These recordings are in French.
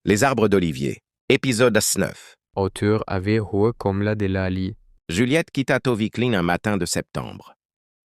Les arbres d'olivier. Épisode 9. Auteur avait hohe Komla de Lali. Juliette quitta Toviklin un matin de septembre.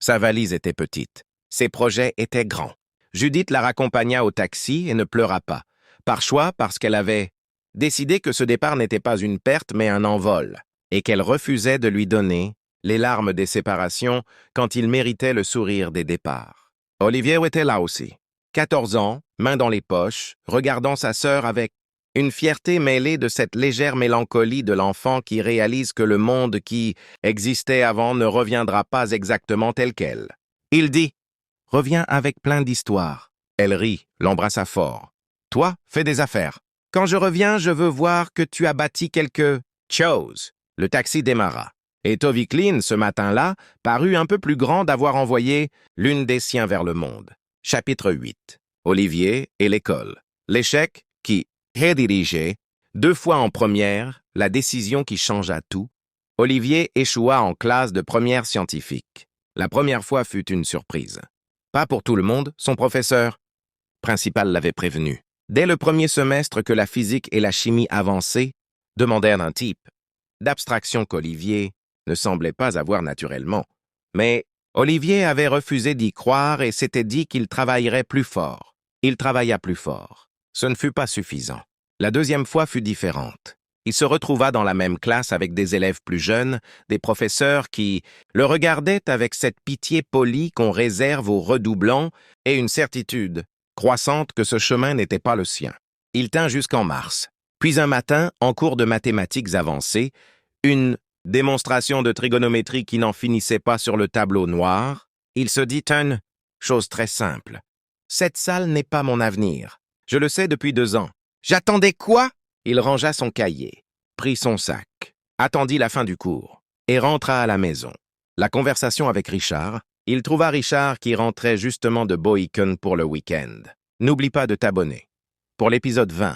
Sa valise était petite. Ses projets étaient grands. Judith la raccompagna au taxi et ne pleura pas. Par choix, parce qu'elle avait décidé que ce départ n'était pas une perte mais un envol, et qu'elle refusait de lui donner les larmes des séparations quand il méritait le sourire des départs. Olivier était là aussi. 14 ans, main dans les poches, regardant sa sœur avec une fierté mêlée de cette légère mélancolie de l'enfant qui réalise que le monde qui existait avant ne reviendra pas exactement tel quel. Il dit « Reviens avec plein d'histoires ». Elle rit, l'embrassa fort. « Toi, fais des affaires. Quand je reviens, je veux voir que tu as bâti quelque chose ». Le taxi démarra. Et Toviklin, ce matin-là, parut un peu plus grand d'avoir envoyé l'une des siens vers le monde. Chapitre 8. Olivier et l'école. L'échec qui redirigé 2 fois en première, la décision qui changea tout. Olivier échoua en classe de première scientifique. La première fois fut une surprise. Pas pour tout le monde, son professeur principal l'avait prévenu. Dès le premier semestre que la physique et la chimie avançaient, demandèrent un type d'abstraction qu'Olivier ne semblait pas avoir naturellement. Mais Olivier avait refusé d'y croire et s'était dit qu'il travaillerait plus fort. Il travailla plus fort. Ce ne fut pas suffisant. La deuxième fois fut différente. Il se retrouva dans la même classe avec des élèves plus jeunes, des professeurs qui le regardaient avec cette pitié polie qu'on réserve aux redoublants et une certitude croissante que ce chemin n'était pas le sien. Il tint jusqu'en mars. Puis un matin, en cours de mathématiques avancées, une démonstration de trigonométrie qui n'en finissait pas sur le tableau noir, il se dit une chose très simple. Cette salle n'est pas mon avenir. Je le sais depuis 2 ans. J'attendais quoi? Il rangea son cahier, prit son sac, attendit la fin du cours et rentra à la maison. La conversation avec Richard, il trouva Richard qui rentrait justement de Bohiken pour le week-end. N'oublie pas de t'abonner. Pour l'épisode 20.